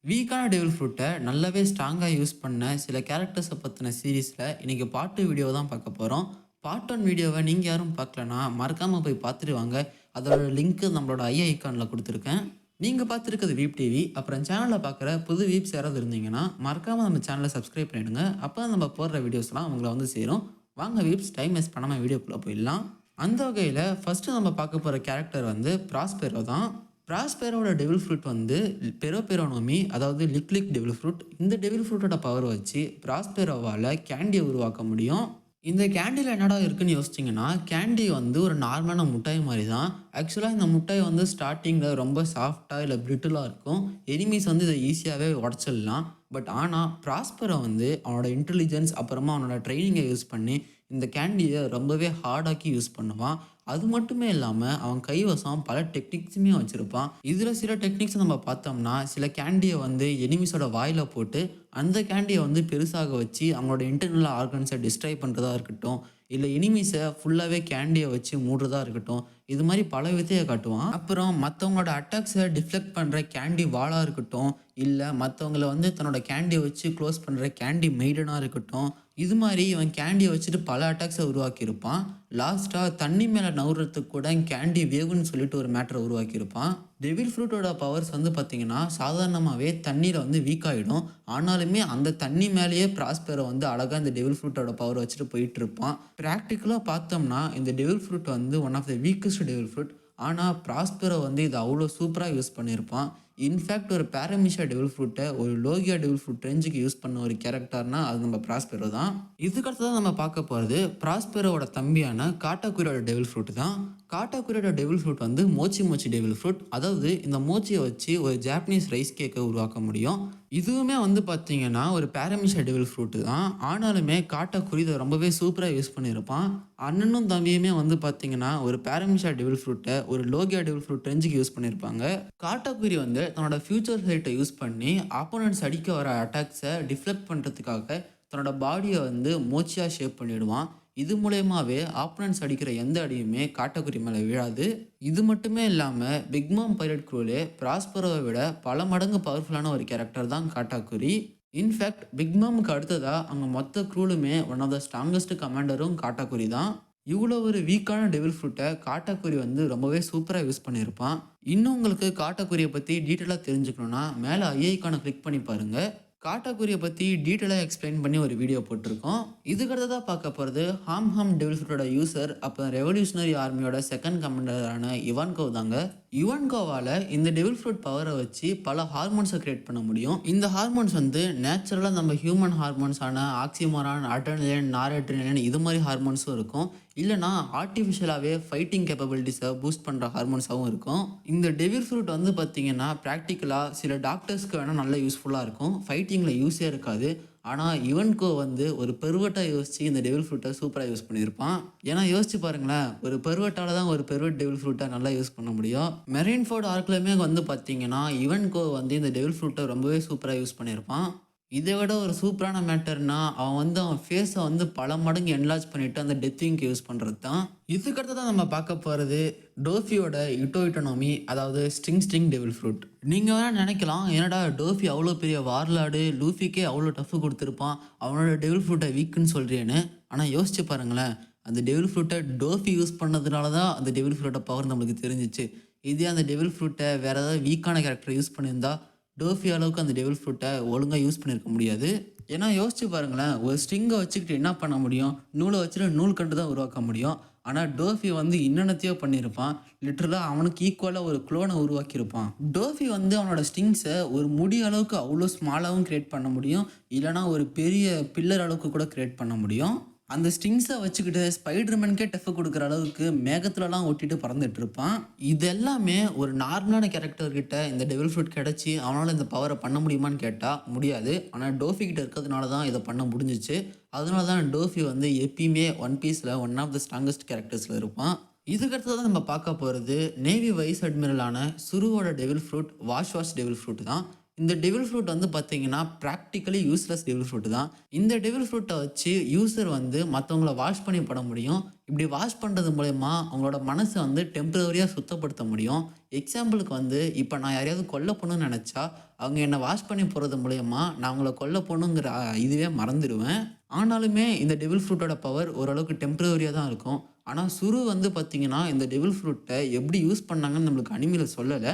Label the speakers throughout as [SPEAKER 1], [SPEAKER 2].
[SPEAKER 1] வீக்கான டெவில் ஃப்ரூட்டை நல்லாவே ஸ்ட்ராங்காக யூஸ் பண்ண சில கேரக்டர்ஸை பற்றின சீரீஸில் இன்றைக்கி பார்ட் 2 வீடியோ தான் பார்க்க போகிறோம். பார்ட் 1 வீடியோவை நீங்கள் யாரும் பார்க்கலனா மறக்காமல் போய் பார்த்துட்டு வாங்க. அதோட லிங்க்கு நம்மளோட ஐகானில் கொடுத்துருக்கேன். நீங்கள் பார்த்துருக்கிறது வீப் டிவி. அப்புறம் சேனலில் பார்க்குற புது வீப்ஸ் யாராவது இருந்தீங்கன்னா மறக்காமல் நம்ம சேனலை சப்ஸ்கிரைப் பண்ணிவிடுங்க. அப்போ தான் நம்ம போடுற வீடியோஸ்லாம் அவங்கள வந்து சேரும். வாங்க வீப்ஸ், டைம் வேஸ்ட் பண்ணாமல் வீடியோக்குள்ளே போயிடலாம். அந்த வகையில் ஃபஸ்ட்டு நம்ம பார்க்க போகிற கேரக்டர் வந்து ப்ராஸ்பெரோ தான். ப்ராஸ்பெரோட டெவில் ஃப்ரூட் வந்து பெரோபெரோனோமி, அதாவது லிக்லிக் டெவில் ஃப்ரூட். இந்த டெவில் ஃப்ரூட்டோட பவர் வச்சு ப்ராஸ்பெரோவால் கேண்டியை உருவாக்க முடியும். இந்த கேண்டியில் என்னடா இருக்குன்னு யோசிச்சிங்கன்னா, கேண்டி வந்து ஒரு நார்மலான முட்டாய் மாதிரி தான். ஆக்சுவலாக இந்த முட்டாய் வந்து ஸ்டார்டிங்கில் ரொம்ப சாஃப்டாக இல்லை பிரிட்டிலாக இருக்கும். எனிமீஸ் வந்து இதை ஈஸியாகவே உடச்சிடலாம். பட் ஆனால் ப்ராஸ்பெரோ வந்து அவனோட இன்டெலிஜென்ஸ் அப்புறமா அவனோட ட்ரைனிங்கை யூஸ் பண்ணி இந்த கேண்டியை ரொம்பவே ஹார்டாக்கி யூஸ் பண்ணுவான். அது மட்டுமே இல்லாமல் அவன் கைவசம் பல டெக்னிக்ஸுமே வச்சுருப்பான். இதில் சில டெக்னிக்ஸ் நம்ம பார்த்தோம்னா, சில கேண்டியை வந்து எனிமிஸோட வாயில் போட்டு அந்த கேண்டியை வந்து பெருசாக வச்சு அவங்களோட இன்டர்னல் ஆர்கன்ஸை டிஸ்ட்ராய் பண்ணுறதா இருக்கட்டும், இல்லை எனிமீஸை ஃபுல்லாகவே கேண்டியை வச்சு மூடுறதா இருக்கட்டும், இது மாதிரி பல வித்தையை காட்டுவான். அப்புறம் மற்றவங்களோட அட்டாக்ஸை டிஃப்ளெக்ட் பண்ணுற கேண்டி வாலாக இருக்கட்டும், இல்லை மற்றவங்கள வந்து தன்னோட கேண்டியை வச்சு க்ளோஸ் பண்ணுற கேண்டி மெய்டனாக இருக்கட்டும், இது மாதிரி இவன் கேண்டியை வச்சுட்டு பல அட்டாக்ஸை உருவாக்கியிருப்பான். லாஸ்ட்டாக தண்ணி மேலே நவுறதுக்கு கூட கேண்டி வேவுன்னு சொல்லிட்டு ஒரு மேட்டரை உருவாக்கியிருப்பான். டெவில் ஃப்ரூட்டோட பவர்ஸ் வந்து பார்த்திங்கன்னா சாதாரணமாகவே தண்ணியில் வந்து வீக் ஆகிடும். ஆனாலுமே அந்த தண்ணி மேலேயே ப்ராஸ்பெரோ வந்து அழகாக இந்த டெவில் ஃப்ரூட்டோட பவர் வச்சுட்டு போயிட்டு இருப்பான். ப்ராக்டிக்கலாக பார்த்தோம்னா இந்த டெவில் ஃப்ரூட் வந்து one of the weakest devil fruit. ஆனால் ப்ராஸ்பெரோ வந்து இதை அவ்வளோ சூப்பராக யூஸ் பண்ணியிருப்பான். இன்ஃபேக்ட் ஒரு பேரமிஷா டெவில் ஃப்ரூட்டை ஒரு லோகியா டெவில் ஃப்ரூட் ரேஞ்சுக்கு யூஸ் பண்ண ஒரு கேரக்டர்னா அது நம்ம ப்ராஸ்பெரோ தான். இதுக்கடுத்து தான் நம்ம பார்க்க போகிறது ப்ராஸ்பெரோட தம்பியான காட்டாக்குரியோட டெவில் ஃப்ரூட் தான். காட்டாக்குரியோட டெவில் ஃப்ரூட் வந்து மோச்சி மோச்சி டெவில் ஃப்ரூட். அதாவது இந்த மோச்சியை வச்சு ஒரு ஜாப்பனீஸ் ரைஸ் கேக்கை உருவாக்க முடியும். இதுவுமே வந்து பார்த்தீங்கன்னா ஒரு பேரமிஷா டெவில் ஃப்ரூட்டு தான். ஆனாலுமே காட்டாக்குரி இதை ரொம்பவே சூப்பராக யூஸ் பண்ணியிருப்பான். அண்ணனும் தம்பியுமே வந்து பார்த்தீங்கன்னா ஒரு பேரமிஷா டெவில் ஃப்ரூட்டை ஒரு லோகியா டெவில் ஃப்ரூட் ரேஞ்சுக்கு யூஸ் பண்ணியிருப்பாங்க. காட்டாக்குரி வந்து தன்னோட ஃபியூச்சர் ஹைட்டை யூஸ் பண்ணி ஆப்போனன்ட்ஸ் அடிக்க வர அட்டாக்ஸை டிஃப்ளெக்ட் பண்ணுறதுக்காக தன்னோட பாடியை வந்து மோச்சியாக ஷேப் பண்ணிவிடுவான். இது மூலயமாவே ஆப்போனன்ட்ஸ் அடிக்கிற எந்த அடியுமே காட்டாக்குரி மேலே விழாது. இது மட்டுமே இல்லாமல் பிக்மாம் பைரட் க்ரூலே ப்ராஸ்பெரோவை விட பல மடங்கு பவர்ஃபுல்லான ஒரு கேரக்டர் தான் காட்டாக்குரி. இன்ஃபேக்ட் பிக்மாமுக்கு அடுத்ததாக அவங்க மொத்த க்ரூலுமே ஒன் ஆஃப் த ஸ்ட்ராங்கஸ்ட் கமாண்டரும் காட்டாக்குரி தான். இவ்வளோ ஒரு வீக்கான டெவில் ஃப்ரூட்டை காட்டாக்குரி வந்து ரொம்பவே சூப்பராக யூஸ் பண்ணியிருப்பான். இன்னும் உங்களுக்கு காட்டாக்குரியை பற்றி டீட்டெயிலாக தெரிஞ்சுக்கணுன்னா மேலே ஐஐக்கான கிளிக் பண்ணி பாருங்கள். காட்டாக்குரியை பற்றி டீட்டெயிலாக எக்ஸ்பிளைன் பண்ணி ஒரு வீடியோ போட்டிருக்கோம். இதுக்கடுத்ததாக பார்க்க போகிறது ஹாம் டெவில் ஃப்ரூட்டோட யூசர், அப்புறம் ரெவல்யூஷனரி ஆர்மியோட செகண்ட் கமாண்டரான இவான்கோ தாங்க. இவான்கோவால் இந்த டெவில் ஃப்ரூட் பவரை வச்சு பல ஹார்மோன்ஸை கிரியேட் பண்ண முடியும். இந்த ஹார்மோன்ஸ் வந்து நேச்சுரலாக நம்ம ஹியூமன் ஹார்மோன்ஸான ஆக்சிமோரான், அட்ரினலின், நாரட்ரினலின் இது மாதிரி ஹார்மோன்ஸும் இருக்கும். இல்லைனா ஆர்டிஃபிஷியலாகவே ஃபைட்டிங் கேப்பபிலிட்டிஸை பூஸ்ட் பண்ணுற ஹார்மோன்ஸாகவும் இருக்கும். இந்த டெவில் ஃப்ரூட் வந்து பார்த்திங்கன்னா ப்ராக்டிக்கலாக சில டாக்டர்ஸ்க்கு வேணால் நல்லா யூஸ்ஃபுல்லாக இருக்கும். ஃபைட்டிங்கில் யூஸே இருக்காது. ஆனால் இவன்கோ வந்து ஒரு பெர்வெட்டாக யோசித்து இந்த டெவில் ஃப்ரூட்டை சூப்பராக யூஸ் பண்ணியிருப்பான். ஏன்னா யோசிச்சு பாருங்களேன், ஒரு பெர்வெட்டால் தான் ஒரு பெர்வெட் டெவில் ஃப்ரூட்டை நல்லா யூஸ் பண்ண முடியும். மெரைன் ஃபோர்ட் ஆர்க்லையுமே வந்து பார்த்தீங்கன்னா இவன்கோ வந்து இந்த டெவில் ஃப்ரூட்டை ரொம்பவே சூப்பராக யூஸ் பண்ணியிருப்பான். இதை விட ஒரு சூப்பரான மேட்டர்னா அவன் வந்து அவன் ஃபேஸை வந்து பல மடங்கு என்லார்ஜ் பண்ணிவிட்டு அந்த டெத்திங்க்கு யூஸ் பண்ணுறது தான். இதுக்கடுத்து தான் நம்ம பார்க்க போகிறது டோஃபியோட இட்டோனோமி, அதாவது ஸ்ட்ரிங் டெவில் ஃப்ரூட். நீங்கள் வேணால் நினைக்கலாம், என்னடா டோஃபி அவ்வளோ பெரிய வார்லாடு, லூஃபிக்கே அவ்வளோ டஃப்பு கொடுத்துருப்பான், அவனோட டெவில் ஃப்ரூட்டை வீக்குன்னு சொல்கிறேன்னு. ஆனால் யோசிச்சு பாருங்களேன், அந்த டெவில் ஃப்ரூட்டை டோஃபி யூஸ் பண்ணதுனால தான் அந்த டெவில் ஃப்ரூட்டை பவர் நம்மளுக்கு தெரிஞ்சிச்சு. இதே அந்த டெவில் ஃப்ரூட்டை வேறு ஏதாவது வீக்கான கேரக்டர் யூஸ் பண்ணியிருந்தா டோஃபி அளவுக்கு அந்த டெவில் ஃப்ரூட்டை ஒழுங்காக யூஸ் பண்ணியிருக்க முடியாது. ஏன்னா யோசிச்சு பாருங்களேன், ஒரு ஸ்ட்ரிங்கை வச்சுக்கிட்டு என்ன பண்ண முடியும், நூலை வச்சுட்டு நூல் கண்டு தான் உருவாக்க முடியும். ஆனால் டோஃபி வந்து என்னென்னத்தையோ பண்ணியிருப்பான். லிட்டரலாக அவனுக்கு ஈக்குவலாக ஒரு க்ளோனை உருவாக்கியிருப்பான். டோஃபி வந்து அவனோட ஸ்ட்ரிங்ஸை ஒரு முடி அளவுக்கு அவ்வளோ ஸ்மாலாகவும் க்ரியேட் பண்ண முடியும். இல்லைனா ஒரு பெரிய பில்லர் அளவுக்கு கூட க்ரியேட் பண்ண முடியும். அந்த ஸ்ட்ரிங்ஸை வச்சுக்கிட்டு ஸ்பைடர்மேனுக்கே டஃப் கொடுக்குற அளவுக்கு மேகத்துலலாம் ஒட்டிட்டு பறந்துட்டு இருப்பான். இது எல்லாமே ஒரு நார்மலான கேரக்டர்கிட்ட இந்த டெவில் ஃப்ரூட் கிடச்சி அவனால் இந்த பவரை பண்ண முடியுமான்னு கேட்டால் முடியாது. ஆனால் டோஃபி கிட்ட இருக்கிறதுனால தான் இதை பண்ண முடிஞ்சிச்சு. அதனால தான் டோஃபி வந்து எப்பயுமே ஒன் பீஸில் ஒன் ஆஃப் த ஸ்ட்ராங்கஸ்ட் கேரக்டர்ஸில் இருப்பான். இதுக்கடுத்து தான் நம்ம பார்க்க போகிறது நேவி வைஸ் அட்மிரலான சுருவோட devil fruit wash devil fruit தான். இந்த டெவில் ஃப்ரூட் வந்து பார்த்தீங்கன்னா ப்ராக்டிக்கலி யூஸ்லெஸ் டெவில் ஃப்ரூட் தான். இந்த டெவில் ஃப்ரூட்டை வச்சு யூசர் வந்து மற்றவங்கள வாஷ் பண்ணி பட முடியும். இப்படி வாஷ் பண்ணுறது மூலயமா அவங்களோட மனசை வந்து டெம்பரரியாக சுத்தப்படுத்த முடியும். எக்ஸாம்பிளுக்கு வந்து இப்போ நான் யாரையாவது கொல்ல பண்ணணும்னு நினச்சா அவங்க என்னை வாஷ் பண்ணி போகிறது மூலயமா நான் அவங்கள கொல்ல போகணுங்கிற இதுவே மறந்துடுவேன். ஆனாலுமே இந்த டெவில் ஃப்ரூட்டோட பவர் ஓரளவுக்கு டெம்பரவரியாக தான் இருக்கும். ஆனால் சுரு வந்து பார்த்தீங்கன்னா, இந்த டெவில் ஃப்ரூட்டை எப்படி யூஸ் பண்ணாங்கன்னு நம்மளுக்கு அனிமில சொல்லலை.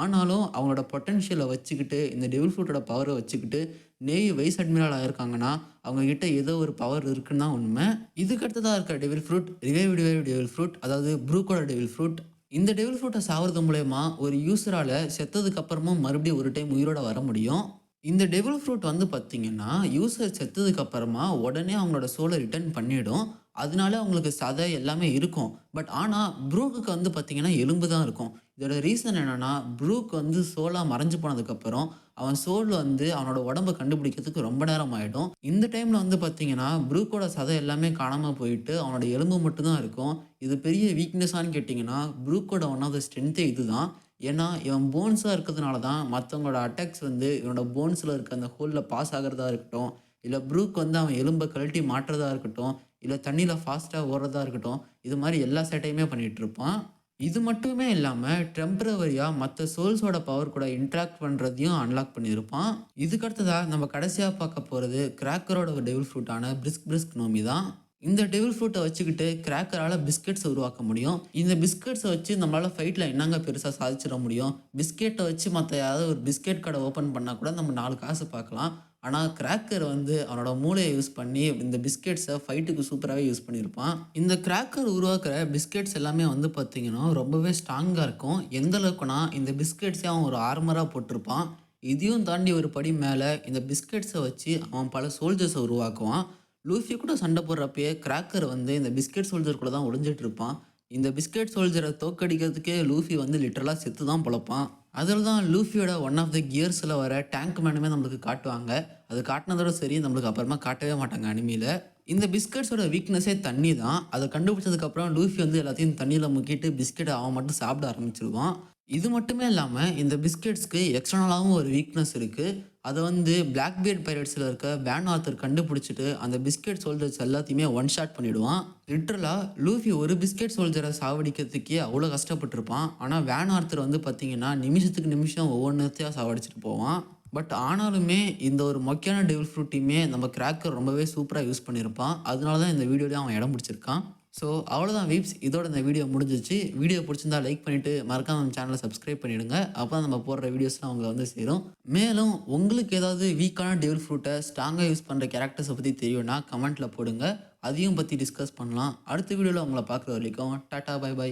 [SPEAKER 1] ஆனாலும் அவங்களோட பொட்டன்ஷியலை வச்சுக்கிட்டு, இந்த டெவில் ஃப்ரூட்டோட பவரை வச்சுக்கிட்டு, நேவி வைஸ் அட்மிரல் ஆயிருக்காங்கன்னா, அவங்க கிட்ட ஏதோ ஒரு பவர் இருக்குன்னு தான் உண்மை. இதுக்கு அடுத்ததா இருக்க devil fruit, revive devil fruit, அதாவது ப்ரூக்கோட டெவில் ஃப்ரூட். இந்த டெவில் ஃப்ரூட்டை சாவறது மூலயமா ஒரு யூசரால செத்ததுக்கு அப்புறமும் மறுபடியும் ஒரு டைம் உயிரோட வர முடியும். இந்த டெவில் ஃப்ரூட் வந்து பார்த்தீங்கன்னா, யூசர் செத்ததுக்கு அப்புறமா உடனே அவங்களோட சோலை ரிட்டர்ன் பண்ணிடும். அதனால அவங்களுக்கு சதை எல்லாமே இருக்கும். பட் ஆனா ப்ரூக்குக்கு வந்து பார்த்தீங்கன்னா, எலும்பு தான் இருக்கும். இதோட ரீசன் என்னன்னா, ப்ரூக் வந்து சோலா மறைஞ்சு போனதுக்கப்புறம், அவன் சோல் வந்து அவனோட உடம்ப கண்டுபிடிக்கிறதுக்கு ரொம்ப நேரம் ஆயிடும். இந்த டைம்ல வந்து பார்த்தீங்கன்னா, ப்ரூக்கோட சதை எல்லாமே காணாம போயிட்டு, அவனோட எலும்பு மட்டும் தான் இருக்கும். இது பெரிய வீக்னஸான்னு கேட்டிங்கன்னா, ப்ரூக்கோட ஒன் ஆஃப் த ஸ்ட்ரென்த்தே இதுதான். ஏன்னா, இவன் போன்ஸா இருக்கிறதுனால தான் மத்தவங்களோட அட்டாக்ஸ் வந்து இவனோட போன்ஸ்ல இருக்க அந்த ஹோல்ல பாஸ் ஆகுறதா இருக்கட்டும், இல்ல ப்ரூக் வந்து அவன் எலும்ப கழட்டி மாட்டுறதா இருக்கட்டும், இல்ல தண்ணீல ஃபாஸ்ட்டா ஓடுறதா இருக்கட்டும், இது மாரி எல்லா சேட்டையுமே பண்ணிட்டுருப்பான். இது மட்டுமே இல்லாம டெம்பரவரியா மத்த சோல்ஸோட பவர் கூட இன்டராக்ட் பண்றதையும் அன்லாக் பண்ணியிருப்பான். இதுக்கு அடுத்ததா நம்ம கடைசியா பார்க்க போறது கிராக்கரோட ஒரு டெவில் ஃப்ரூட்டான பிரிஸ்க் பிரிஸ்க் நோமி தான். இந்த டெவில் ஃப்ரூட்டை வச்சுக்கிட்டு கிராக்கரால பிஸ்கெட்ஸ் உருவாக்க முடியும். இந்த பிஸ்கெட்ஸை வச்சு நம்மளால ஃபைட்ல என்னங்க பெருசா சாதிச்சிட முடியும்? பிஸ்கெட்டை வச்சு மத்த யாராவது ஒரு பிஸ்கெட் கடை ஓப்பன் பண்ணா கூட நம்ம 4 காசு பார்க்கலாம். ஆனா கிராக்கர் வந்து அவனோட மூளையை யூஸ் பண்ணி இந்த பிஸ்கெட்ஸை ஃபைட்டுக்கு சூப்பராகவே யூஸ் பண்ணியிருப்பான். இந்த கிராக்கர் உருவாக்குற பிஸ்கெட்ஸ் எல்லாமே வந்து பார்த்தீங்கன்னா, ரொம்பவே ஸ்ட்ராங்கா இருக்கும். எந்த அளவுக்குனா, இந்த பிஸ்கெட்ஸே அவன் ஒரு ஆர்மரா போட்டிருப்பான். இதையும் தாண்டி ஒரு படி மேல இந்த பிஸ்கெட்ஸை வச்சு அவன் பல சோல்ஜர்ஸை உருவாக்குவான். லூஃபி கூட சண்டை போடுறப்பயே கிராக்கர் வந்து இந்த பிஸ்கெட் சோல்ஜர் கூட தான் ஒளிஞ்சிட்டு இருப்பான். இந்த பிஸ்கெட் சோல்ஜரை தோக்கடிக்கிறதுக்கே லூஃபி வந்து லிட்டரலாக செத்து தான் பொழப்பான். அதில் தான் லூஃபியோட ஒன் ஆஃப் த கியர்ஸில் வர டேங்க் மேனுமே நம்மளுக்கு காட்டுவாங்க. அது காட்டினதோட சரி, நம்மளுக்கு அப்புறமா காட்டவே மாட்டாங்க அனிமியில். இந்த பிஸ்கெட்ஸோட வீக்னஸே தண்ணி தான். அதை கண்டுபிடிச்சதுக்கப்புறம் லூஃபி வந்து எல்லாத்தையும் தண்ணியில் முக்கிட்டு பிஸ்கெட்டை அவன் மட்டும் சாப்பிட ஆரம்பிச்சிருவான். இது மட்டுமே இல்லாமல் இந்த பிஸ்கெட்ஸ்க்கு எக்ஸ்டர்னலாகவும் ஒரு வீக்னஸ் இருக்குது. அதை வந்து பிளாக் பியர்ட் பைரட்ஸில் இருக்க வேன் ஆத்தர் கண்டுபிடிச்சிட்டு அந்த பிஸ்கெட் சோல்ஜர்ஸ் எல்லாத்தையுமே ஒன் ஷாட் பண்ணிவிடுவான். லிட்ரலாக லூஃபி ஒரு பிஸ்கெட் சோல்ஜரை சாவடிக்கிறதுக்கே அவ்வளோ கஷ்டப்பட்டிருப்பான். ஆனால் வேன் ஆர்த்தர் வந்து பார்த்தீங்கன்னா நிமிஷத்துக்கு நிமிஷம் ஒவ்வொன்றத்தையாக சாவடிச்சிட்டு போவான். பட் ஆனாலுமே இந்த ஒரு மொக்கையான டெவில் ஃப்ரூட்டையுமே நம்ம கிராக்கர் ரொம்பவே சூப்பராக யூஸ் பண்ணியிருப்பான். அதனால தான் இந்த வீடியோலேயே அவன் இடம் பிடிச்சிருக்கான். ஸோ அவ்வளோதான் வீப்ஸ், இதோட இந்த வீடியோ முடிஞ்சிச்சு. வீடியோ பிடிச்சிருந்தா லைக் பண்ணிவிட்டு மறக்காம நம்ம சேனலை சப்ஸ்கிரைப் பண்ணிவிடுங்க. அப்போ தான் நம்ம போடுற வீடியோஸ்லாம் உங்களை வந்து சேரும். மேலும் உங்களுக்கு ஏதாவது வீக்கான டெவில் ஃப்ரூட்டை ஸ்ட்ராங்காக யூஸ் பண்ணுற கேரக்டர்ஸை பற்றி தெரியும்னா கமெண்ட்டில் போடுங்க. அதையும் பற்றி டிஸ்கஸ் பண்ணலாம். அடுத்த வீடியோவில் உங்களை பார்க்குற வரைக்கும் டாட்டா பை பை.